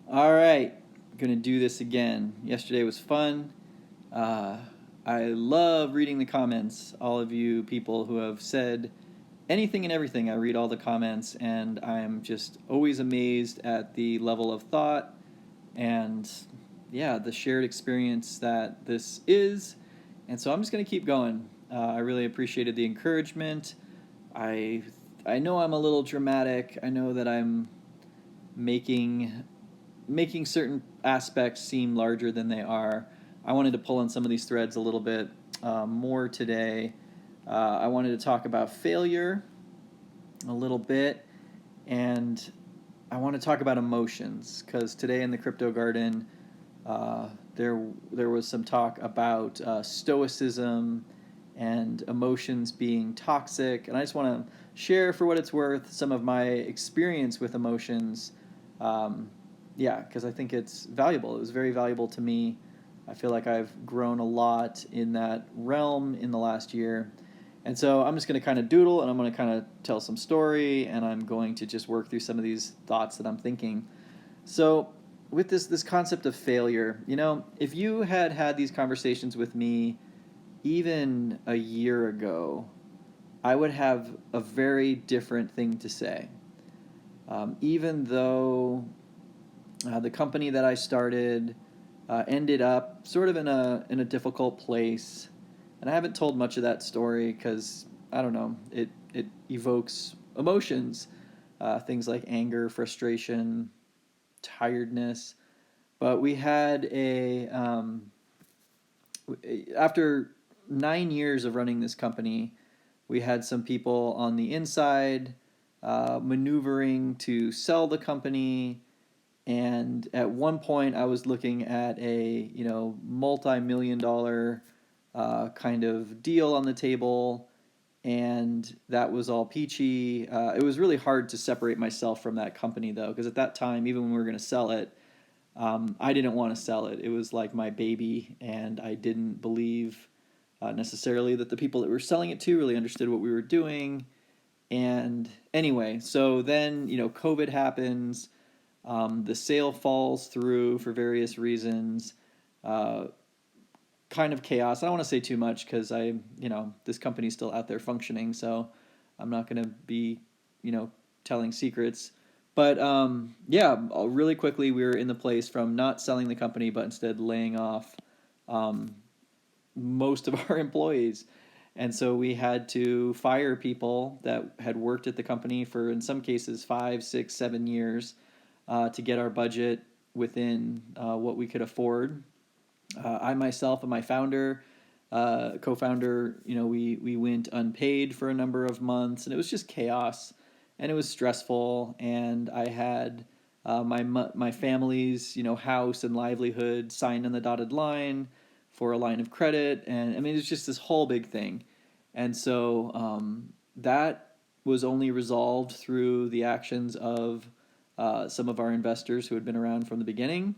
All right, gonna do this again. Yesterday was fun. Uh, I love reading the comments. All of you people who have said anything and everything, I read all the comments, and I'm just always amazed at the level of thought and, yeah, the shared experience that this is. And so I'm just gonna keep going. I really appreciated the encouragement. I I know I'm a little dramatic. I know that I'm making making certain aspects seem larger than they are. I wanted to pull on some of these threads a little bit more today. I wanted to talk about failure a little bit, and I want to talk about emotions because today in the Crypto Garden, uh, there was some talk about Stoicism and emotions being toxic, and I just want to share, for what it's worth, some of my experience with emotions. Um, yeah, because I think it's valuable. It was very valuable to me. I feel like I've grown a lot in that realm in the last year. And so I'm just going to kind of doodle and I'm going to kind of tell some story and I'm going to just work through some of these thoughts that I'm thinking. So, with this concept of failure, if you had had these conversations with me even a year ago, I would have a very different thing to say. Even though the company that I started ended up sort of in a difficult place, and I haven't told much of that story because I don't know, it evokes emotions, things like anger, frustration, tiredness. But we had after 9 years of running this company, we had some people on the inside maneuvering to sell the company. And at one point, I was looking at a multi-million dollar kind of deal on the table, and that was all peachy. It was really hard to separate myself from that company though, because at that time, even when we were going to sell it, I didn't want to sell it. It was like my baby, and I didn't believe necessarily that the people that we were selling it to really understood what we were doing. And anyway, so then, COVID happens. The sale falls through for various reasons. Uh, Kind of chaos. I don't want to say too much because this company's still out there functioning, so I'm not going to be, telling secrets. But yeah, really quickly, we were in the place from not selling the company, but instead laying off um, most of our employees. And so we had to fire people that had worked at the company for, in some cases, 5, 6, 7 years to get our budget within what we could afford. I myself and my co-founder, we went unpaid for a number of months, and it was just chaos, and it was stressful. And I had my family's house and livelihood signed on the dotted line for a line of credit, and I mean it's just this whole big thing. And so that was only resolved through the actions of some of our investors who had been around from the beginning.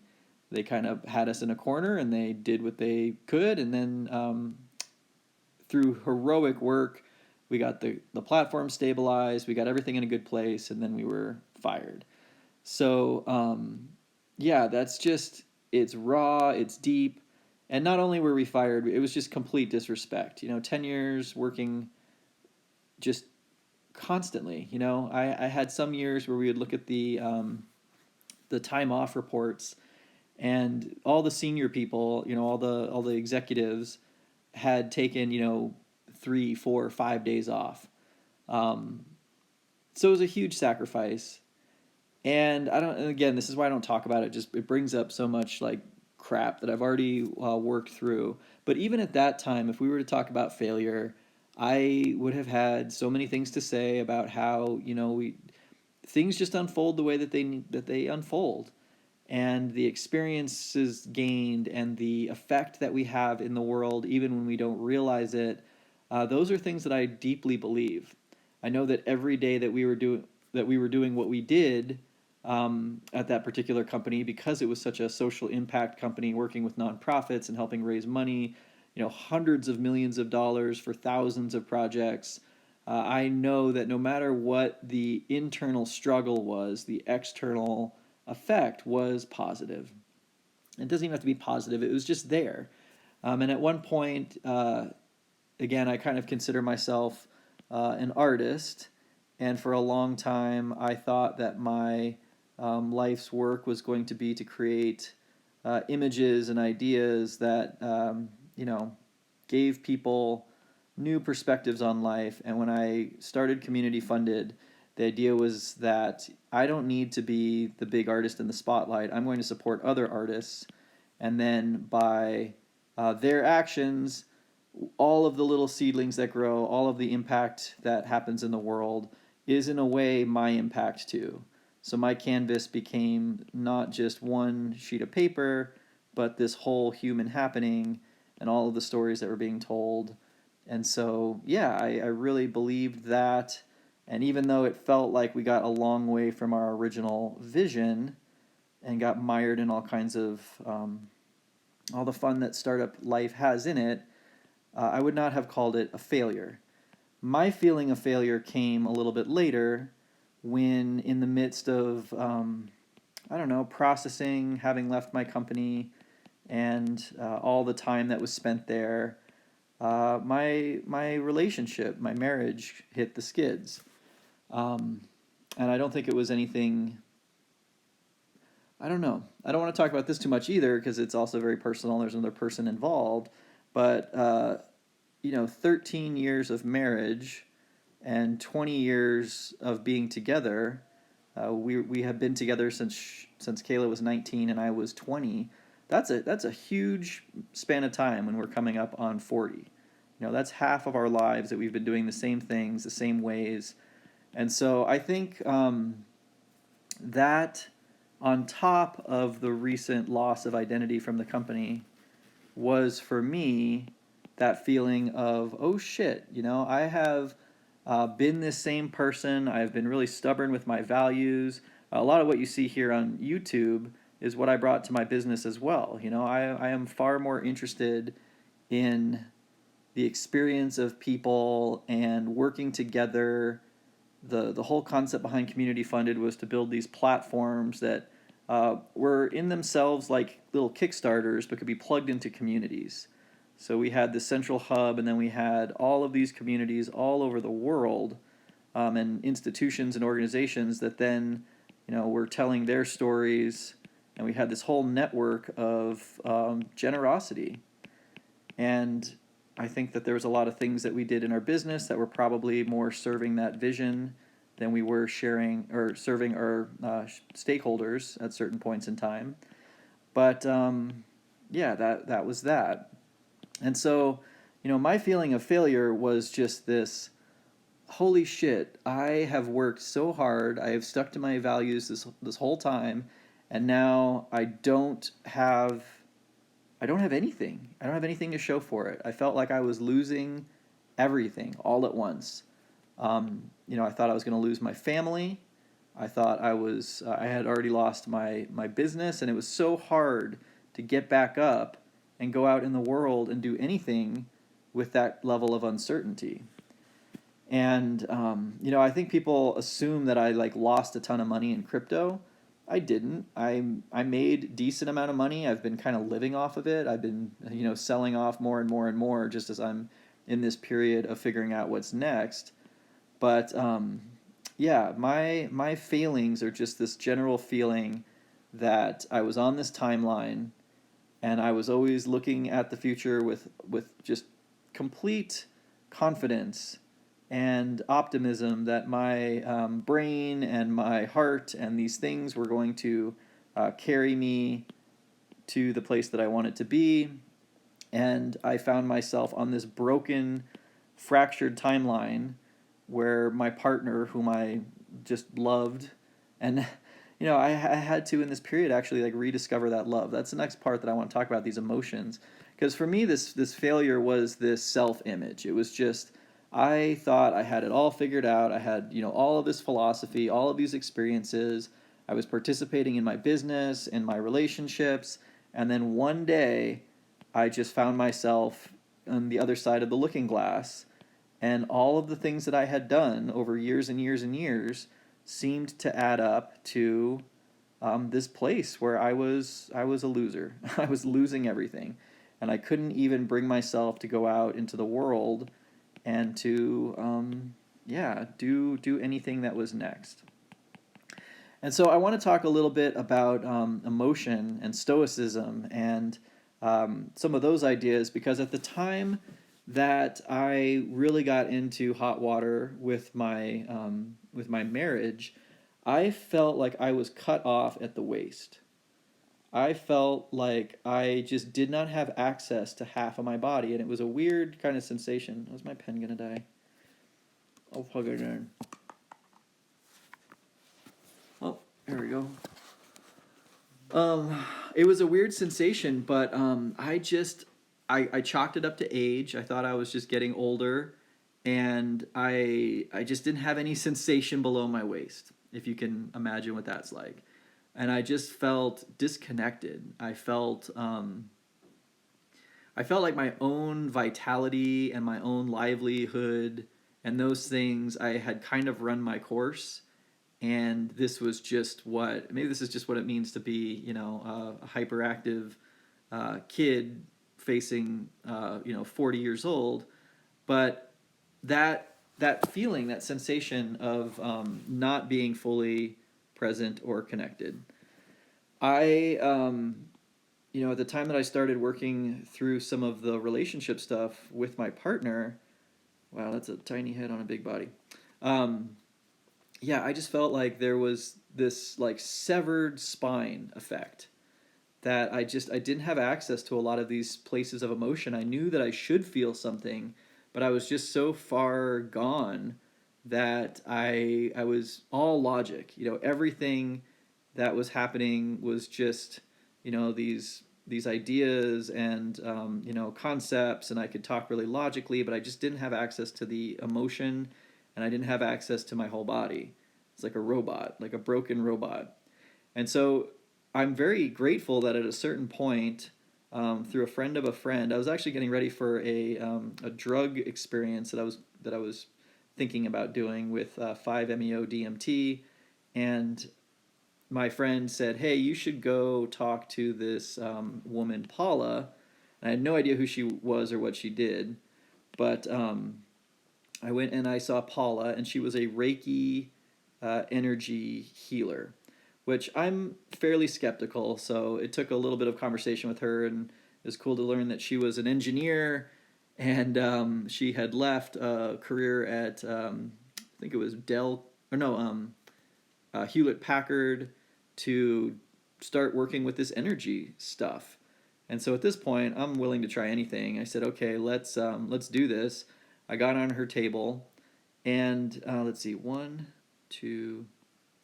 They kind of had us in a corner and they did what they could. And then through heroic work, we got the platform stabilized, we got everything in a good place, and then we were fired. So, yeah, that's just, it's raw, it's deep. And not only were we fired, it was just complete disrespect. 10 years working just constantly. I had some years where we would look at the time off reports, and all the senior people, all the executives had taken 3, 4, 5 days off. Um, so it was a huge sacrifice, and I don't. And again, this is why I don't talk about it. Just it brings up so much like crap that I've already worked through. But even at that time, if we were to talk about failure, I would have had so many things to say about how we things just unfold the way that they unfold, and the experiences gained and the effect that we have in the world, even when we don't realize it. Those are things that I deeply believe. I know that every day that we were doing what we did at that particular company, because it was such a social impact company working with nonprofits and helping raise money, hundreds of millions of dollars for thousands of projects. I know that no matter what the internal struggle was, the external effect was positive. It doesn't even have to be positive. It was just there. And at one point, again, I kind of consider myself an artist. And for a long time, I thought that my life's work was going to be to create images and ideas that, gave people new perspectives on life. And when I started community funded, the idea was that I don't need to be the big artist in the spotlight. I'm going to support other artists. And then by their actions, all of the little seedlings that grow, all of the impact that happens in the world is in a way my impact too. So my canvas became not just one sheet of paper, but this whole human happening and all of the stories that were being told. And so, yeah, I really believed that. And even though it felt like we got a long way from our original vision and got mired in all kinds of all the fun that startup life has in it, I would not have called it a failure. My feeling of failure came a little bit later when, in the midst of, processing, having left my company, and all the time that was spent there, my relationship, my marriage hit the skids. And I don't think it was anything. I don't know. I don't want to talk about this too much either because it's also very personal. There's another person involved. But, 13 years of marriage and 20 years of being together. We have been together since Kayla was 19 and I was 20. That's a huge span of time when we're coming up on 40. That's half of our lives that we've been doing the same things, the same ways. And so I think that on top of the recent loss of identity from the company was for me that feeling of, oh shit, I have been this same person. I've been really stubborn with my values. A lot of what you see here on YouTube is what I brought to my business as well. I am far more interested in the experience of people and working together. The whole concept behind Community Funded was to build these platforms that were in themselves like little Kickstarters, but could be plugged into communities. So we had the central hub, and then we had all of these communities all over the world, and institutions and organizations that then, were telling their stories, and we had this whole network of generosity. And I think that there was a lot of things that we did in our business that were probably more serving that vision than we were sharing or serving our stakeholders at certain points in time. But that was that. And so, my feeling of failure was just this, holy shit, I have worked so hard, I have stuck to my values this whole time, and now I don't have anything. I don't have anything to show for it. I felt like I was losing everything all at once. I thought I was going to lose my family. I thought I had already lost my business, and it was so hard to get back up and go out in the world and do anything with that level of uncertainty. And, I think people assume that I lost a ton of money in crypto. I didn't. I made decent amount of money. I've been kind of living off of it. I've been, selling off more and more and more just as I'm in this period of figuring out what's next. But, my failings are just this general feeling that I was on this timeline and I was always looking at the future with just complete confidence and optimism that my brain and my heart and these things were going to carry me to the place that I wanted to be. And I found myself on this broken, fractured timeline where my partner, whom I just loved, and I had to in this period actually rediscover that love. That's the next part that I want to talk about, these emotions, because for me this failure was this self-image. It was just, I thought I had it all figured out. I had all of this philosophy, all of these experiences. I was participating in my business, in my relationships, and then one day I just found myself on the other side of the looking glass, and all of the things that I had done over years and years and years seemed to add up to this place where I was a loser. I was losing everything, and I couldn't even bring myself to go out into the world and to do anything that was next. And so I want to talk a little bit about emotion and Stoicism and some of those ideas, because at the time that I really got into hot water with my marriage, I felt like I was cut off at the waist. I felt like I just did not have access to half of my body, and it was a weird kind of sensation. Was my pen gonna die? I'll plug it in. Oh, there we go. It was a weird sensation, but I chalked it up to age. I thought I was just getting older, and I just didn't have any sensation below my waist, if you can imagine what that's like. And I just felt disconnected. I felt like my own vitality and my own livelihood and those things, I had kind of run my course. And this was just maybe this is just what it means to be, a hyperactive kid facing, 40 years old. But that feeling, that sensation of not being fully present or connected. I, at the time that I started working through some of the relationship stuff with my partner, wow, that's a tiny head on a big body. I just felt like there was this like severed spine effect, that I didn't have access to a lot of these places of emotion. I knew that I should feel something, but I was just so far gone that I was all logic. Everything that was happening was just, these ideas and concepts, and I could talk really logically, but I just didn't have access to the emotion, and I didn't have access to my whole body. It's like a robot, like a broken robot. And so I'm very grateful that at a certain point, through a friend of a friend, I was actually getting ready for a drug experience that I was thinking about doing with 5-MeO DMT, and my friend said, "Hey, you should go talk to this woman, Paula." And I had no idea who she was or what she did, but I went and I saw Paula, and she was a Reiki energy healer, which I'm fairly skeptical. So it took a little bit of conversation with her, and it was cool to learn that she was an engineer, and she had left a career at I think it was Hewlett Packard to start working with this energy stuff. And so at this point, I'm willing to try anything. I said, "Okay, let's do this." I got on her table, and let's see, 1, 2,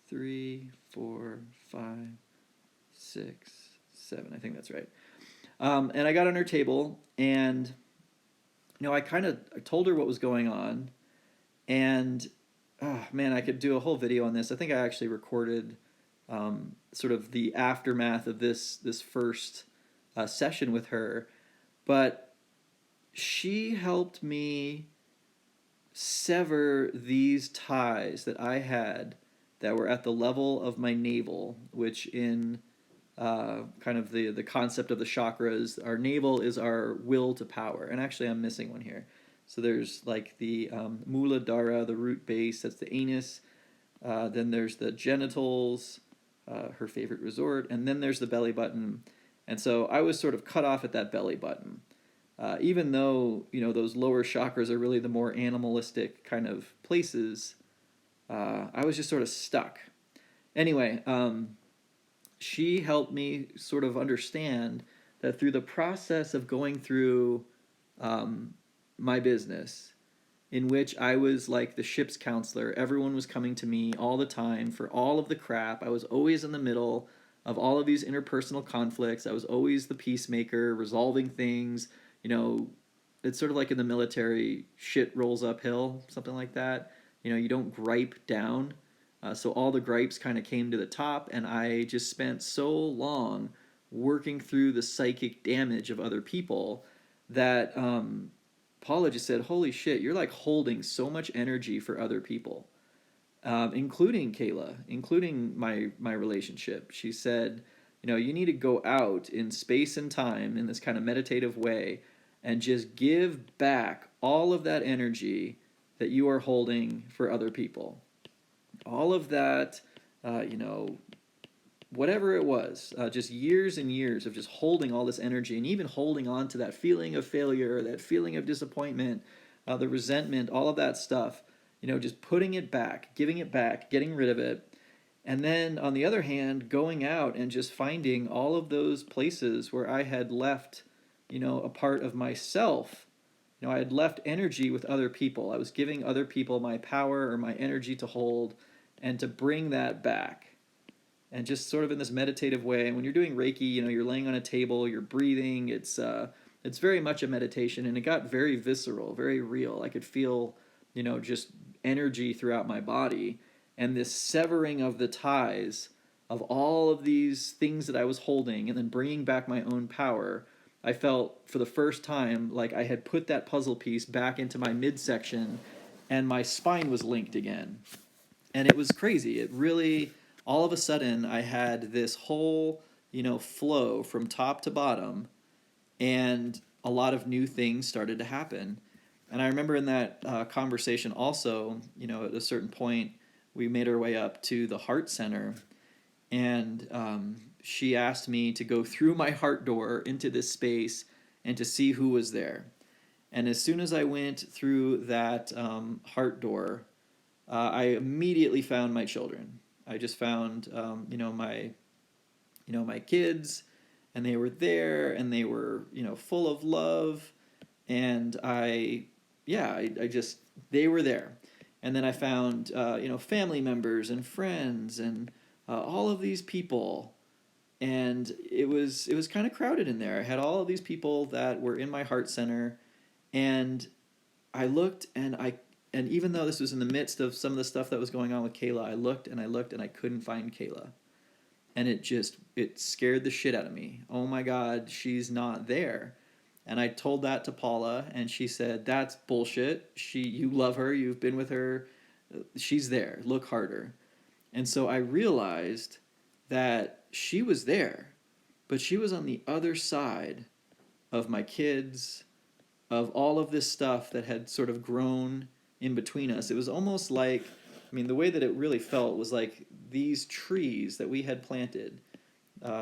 3, 4, 5, 6, 7. I think that's right. And I got on her table, and I told her what was going on, and oh man, I could do a whole video on this. I think I actually recorded sort of the aftermath of this first session with her, but she helped me sever these ties that I had that were at the level of my navel, which in kind of the concept of the chakras, our navel is our will to power. And actually, I'm missing one here. So there's like the Muladhara, the root base, that's the anus. Then there's the genitals, her favorite resort, and then there's the belly button. And so I was sort of cut off at that belly button. Even though, those lower chakras are really the more animalistic kind of places, I was just sort of stuck. Anyway, she helped me sort of understand that through the process of going through my business, in which I was like the ship's counselor, everyone was coming to me all the time for all of the crap. I was always in the middle of all of these interpersonal conflicts. I was always the peacemaker, resolving things. It's sort of like in the military, shit rolls uphill, something like that. You don't gripe down. So all the gripes kind of came to the top, and I just spent so long working through the psychic damage of other people that Paula just said, "Holy shit, you're like holding so much energy for other people." including Kayla, including my relationship. She said, you need to go out in space and time in this kind of meditative way and just give back all of that energy that you are holding for other people. All of that, whatever it was, just years and years of just holding all this energy and even holding on to that feeling of failure, that feeling of disappointment, the resentment, all of that stuff, just putting it back, giving it back, getting rid of it. And then on the other hand, going out and just finding all of those places where I had left, a part of myself. I had left energy with other people. I was giving other people my power or my energy to hold and to bring that back. And just sort of in this meditative way. And when you're doing Reiki, you're laying on a table, you're breathing. It's very much a meditation, and it got very visceral, very real. I could feel, just energy throughout my body, and this severing of the ties of all of these things that I was holding, and then bringing back my own power. I felt for the first time like I had put that puzzle piece back into my midsection, and my spine was linked again. And it was crazy. It really, all of a sudden, I had this whole, flow from top to bottom, and a lot of new things started to happen. And I remember in that conversation also, at a certain point, we made our way up to the heart center, and she asked me to go through my heart door into this space and to see who was there. And as soon as I went through that heart door, I immediately found my children. I just found, my kids, and they were there, and they were, full of love, and they were there. And then I found, family members and friends and all of these people, and it was kind of crowded in there. I had all of these people that were in my heart center, and I looked, and even though this was in the midst of some of the stuff that was going on with Kayla, I looked and I couldn't find Kayla. And it scared the shit out of me. Oh my God, she's not there. And I told that to Paula, and she said, "That's bullshit. You love her, you've been with her, she's there, look harder." And so I realized that she was there, but she was on the other side of my kids, of all of this stuff that had sort of grown in between us. It was almost like, the way that it really felt was like these trees that we had planted,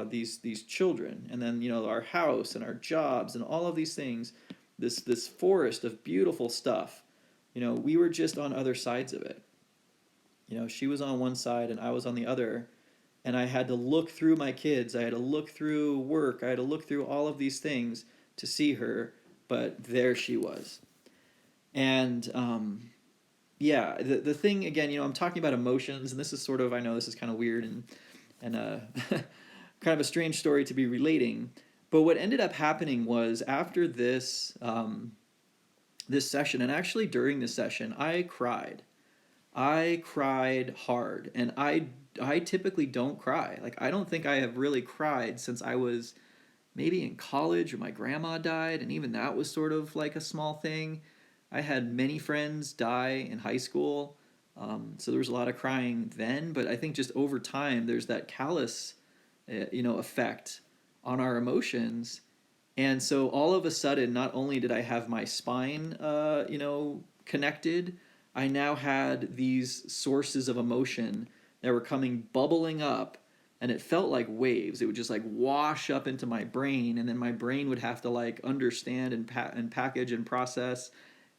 these children, and then our house and our jobs and all of these things, this forest of beautiful stuff. We were just on other sides of it. She was on one side and I was on the other, and I had to look through my kids. I had to look through work. I had to look through all of these things to see her, but there she was. And the thing again, I'm talking about emotions, and this is sort of, I know this is kind of weird and kind of a strange story to be relating, but what ended up happening was after this this session, and actually during this session, I cried hard, and I typically don't cry. Like, I don't think I have really cried since I was maybe in college, or my grandma died, and even that was sort of like a small thing. I had many friends die in high school, so there was a lot of crying then, but I think just over time there's that callous, effect on our emotions. And so all of a sudden, not only did I have my spine, connected, I now had these sources of emotion that were bubbling up, and it felt like waves. It would just like wash up into my brain, and then my brain would have to like understand and package and process.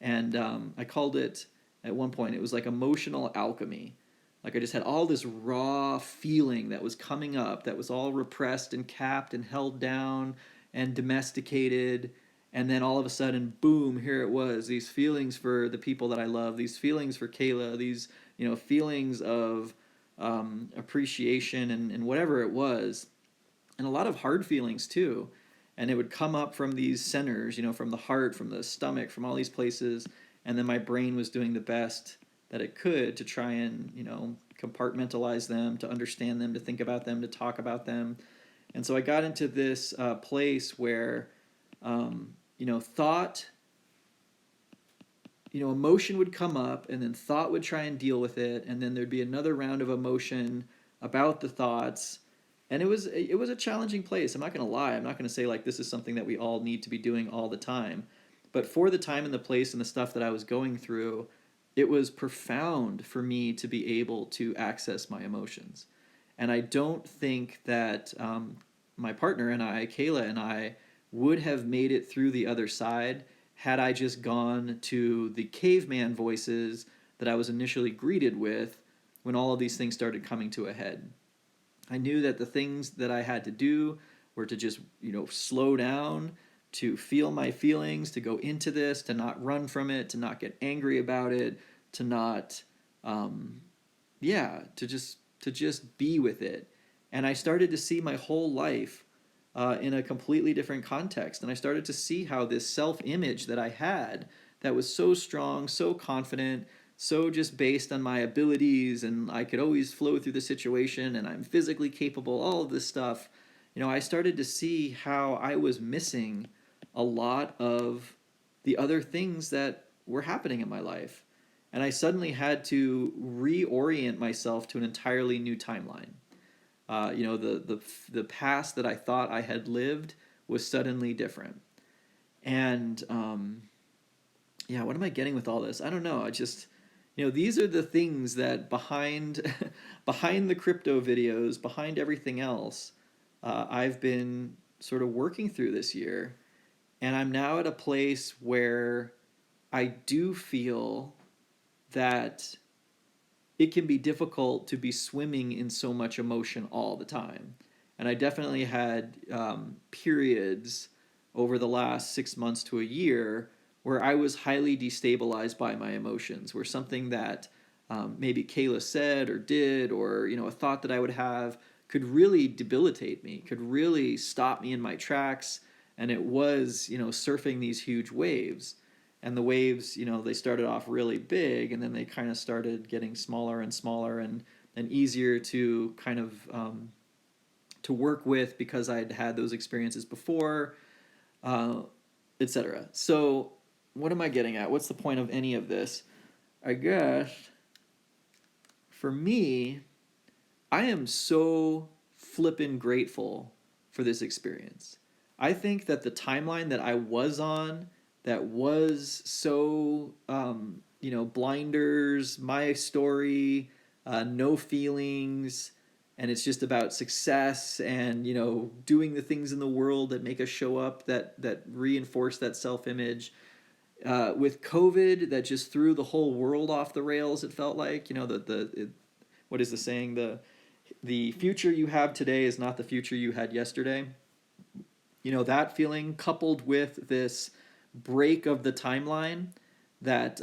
And I called it, at one point, it was like emotional alchemy. Like I just had all this raw feeling that was coming up, that was all repressed and capped and held down and domesticated. And then all of a sudden, boom, here it was. These feelings for the people that I love, these feelings for Kayla, these, feelings of appreciation and whatever it was. And a lot of hard feelings too. And it would come up from these centers, from the heart, from the stomach, from all these places. And then my brain was doing the best that it could to try and, compartmentalize them, to understand them, to think about them, to talk about them. And so I got into this place where, thought, emotion would come up, and then thought would try and deal with it, and then there'd be another round of emotion about the thoughts. And it was a challenging place. I'm not going to lie. I'm not going to say like this is something that we all need to be doing all the time. But for the time and the place and the stuff that I was going through, it was profound for me to be able to access my emotions. And I don't think that my partner and I, Kayla and I, would have made it through the other side had I just gone to the caveman voices that I was initially greeted with when all of these things started coming to a head. I knew that the things that I had to do were to just, slow down, to feel my feelings, to go into this, to not run from it, to not get angry about it, to not, to just be with it. And I started to see my whole life in a completely different context. And I started to see how this self-image that I had that was so strong, so confident, so just based on my abilities, and I could always flow through the situation, and I'm physically capable, all of this stuff, I started to see how I was missing a lot of the other things that were happening in my life. And I suddenly had to reorient myself to an entirely new timeline. The past that I thought I had lived was suddenly different. And what am I getting with all this? I don't know. I just, these are the things that behind behind the crypto videos, behind everything else, I've been sort of working through this year. And I'm now at a place where I do feel that it can be difficult to be swimming in so much emotion all the time. And I definitely had periods over the last 6 months to a year where I was highly destabilized by my emotions, where something that maybe Kayla said or did, or a thought that I would have could really debilitate me, could really stop me in my tracks. And it was, surfing these huge waves. And the waves, they started off really big, and then they kind of started getting smaller and smaller, and easier to kind of to work with because I'd had those experiences before, etc. So what am I getting at? What's the point of any of this? I guess for me, I am so flippin' grateful for this experience. I think that the timeline that I was on, that was so, blinders, my story, no feelings, and it's just about success and, doing the things in the world that make us show up, that reinforce that self-image. With COVID, that just threw the whole world off the rails, it felt like. What is the saying? The future you have today is not the future you had yesterday. That feeling coupled with this break of the timeline that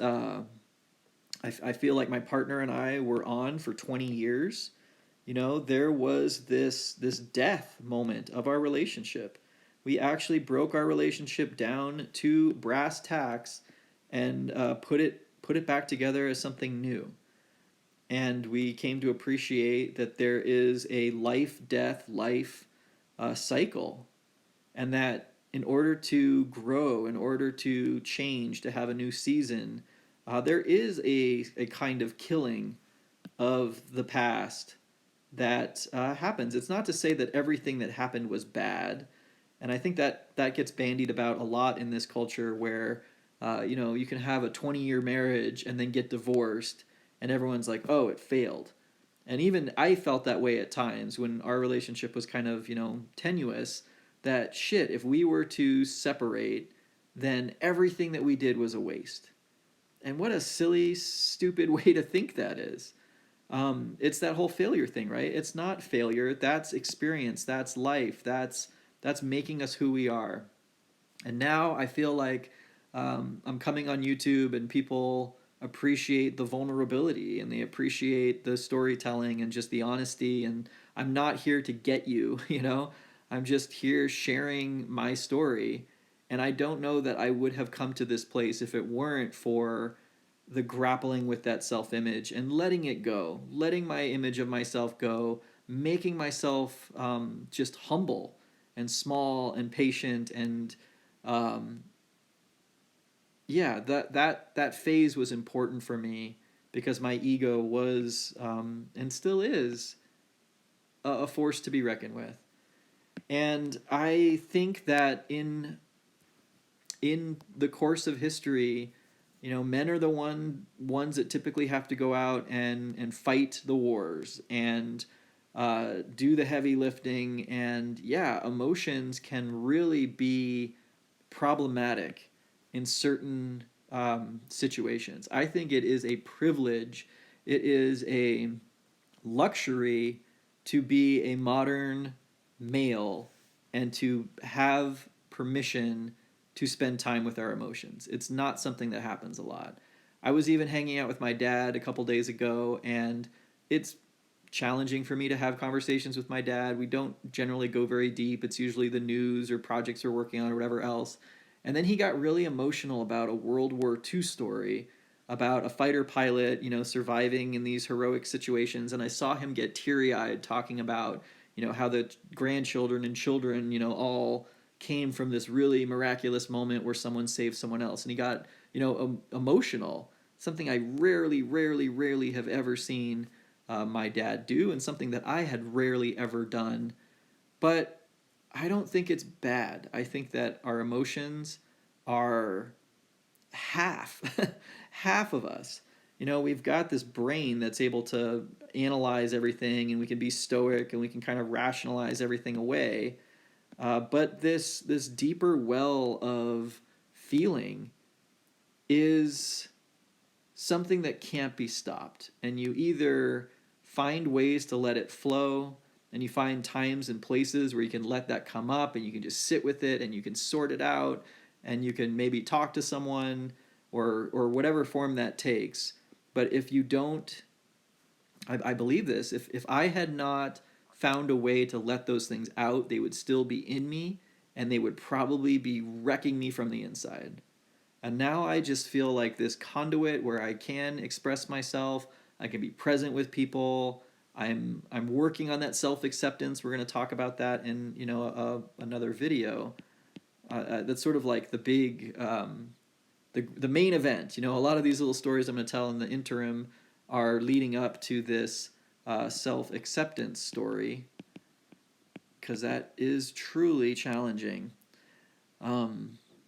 I feel like my partner and I were on for 20 years. There was this death moment of our relationship. We actually broke our relationship down to brass tacks and put it back together as something new. And we came to appreciate that there is a life, death, life cycle, and that in order to grow, in order to change, to have a new season, there is a kind of killing of the past that happens. It's not to say that everything that happened was bad, and I think that gets bandied about a lot in this culture where, you can have a 20-year marriage and then get divorced, and everyone's like, oh, it failed. And even I felt that way at times when our relationship was kind of, tenuous, that shit, if we were to separate, then everything that we did was a waste. And what a silly, stupid way to think that is. It's that whole failure thing, right? It's not failure. That's experience. That's life. That's making us who we are. And now I feel like I'm coming on YouTube and people appreciate the vulnerability and they appreciate the storytelling and just the honesty. And I'm not here to get you, I'm just here sharing my story. And I don't know that I would have come to this place if it weren't for the grappling with that self-image and letting it go, letting my image of myself go, making myself just humble and small and patient and yeah, that phase was important for me because my ego was and still is a force to be reckoned with. And I think that in the course of history, men are the ones that typically have to go out and fight the wars and do the heavy lifting. And yeah, emotions can really be problematic in certain situations. I think it is a privilege, it is a luxury to be a modern male and to have permission to spend time with our emotions. It's not something that happens a lot. I was even hanging out with my dad a couple days ago, and it's challenging for me to have conversations with my dad. We don't generally go very deep. It's usually the news or projects we're working on or whatever else. And then he got really emotional about a World War II story about a fighter pilot, surviving in these heroic situations. And I saw him get teary-eyed talking about, how the grandchildren and children, all came from this really miraculous moment where someone saved someone else. And he got, emotional, something I rarely have ever seen my dad do, and something that I had rarely ever done. But I don't think it's bad. I think that our emotions are half half of us. We've got this brain that's able to analyze everything, and we can be stoic, and we can kind of rationalize everything away. But this deeper well of feeling is something that can't be stopped, and you either find ways to let it flow, and you find times and places where you can let that come up, and you can just sit with it, and you can sort it out, and you can maybe talk to someone, or whatever form that takes. But if you don't, I believe this, if I had not found a way to let those things out, they would still be in me, and they would probably be wrecking me from the inside. And now I just feel like this conduit where I can express myself, I can be present with people. I'm working on that self-acceptance. We're going to talk about that in another video. That's sort of like the big the main event. A lot of these little stories I'm going to tell in the interim are leading up to this self-acceptance story, because that is truly challenging.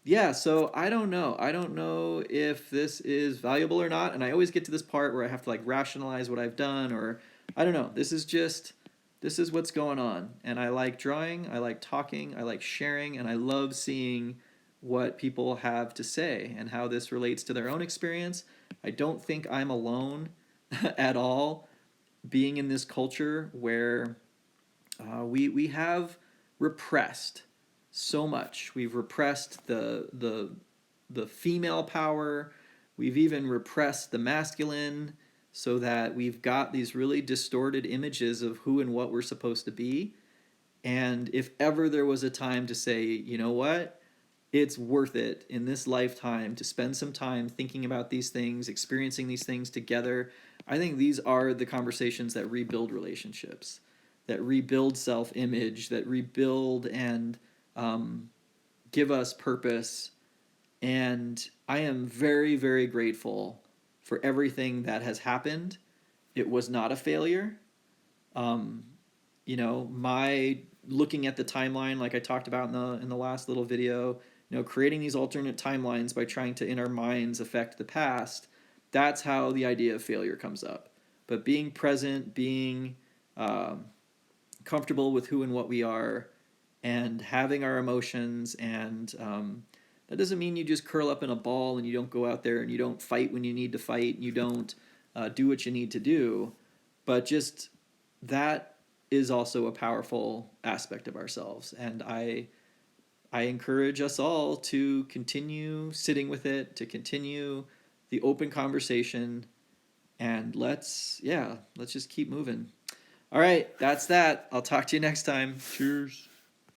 Yeah, so I don't know. I don't know if this is valuable or not, and I always get to this part where I have to rationalize what I've done, or I don't know. This is what's going on, and I like drawing, I like talking, I like sharing, and I love seeing what people have to say and how this relates to their own experience. I don't think I'm alone at all being in this culture where we have repressed so much. We've repressed the female power. We've even repressed the masculine, so that we've got these really distorted images of who and what we're supposed to be. And if ever there was a time to say, you know what, it's worth it in this lifetime to spend some time thinking about these things, experiencing these things together, I think these are the conversations that rebuild relationships, that rebuild self-image, that rebuild and give us purpose. And I am very grateful for everything that has happened. It was not a failure. My looking at the timeline, like I talked about in the last little video, creating these alternate timelines by trying to, in our minds, affect the past, that's how the idea of failure comes up. But being present, being comfortable with who and what we are, and having our emotions, and that doesn't mean you just curl up in a ball and you don't go out there and you don't fight when you need to fight, and you don't do what you need to do, but just that is also a powerful aspect of ourselves. And I encourage us all to continue sitting with it, to continue the open conversation, and let's just keep moving. All right, that's that. I'll talk to you next time. Cheers.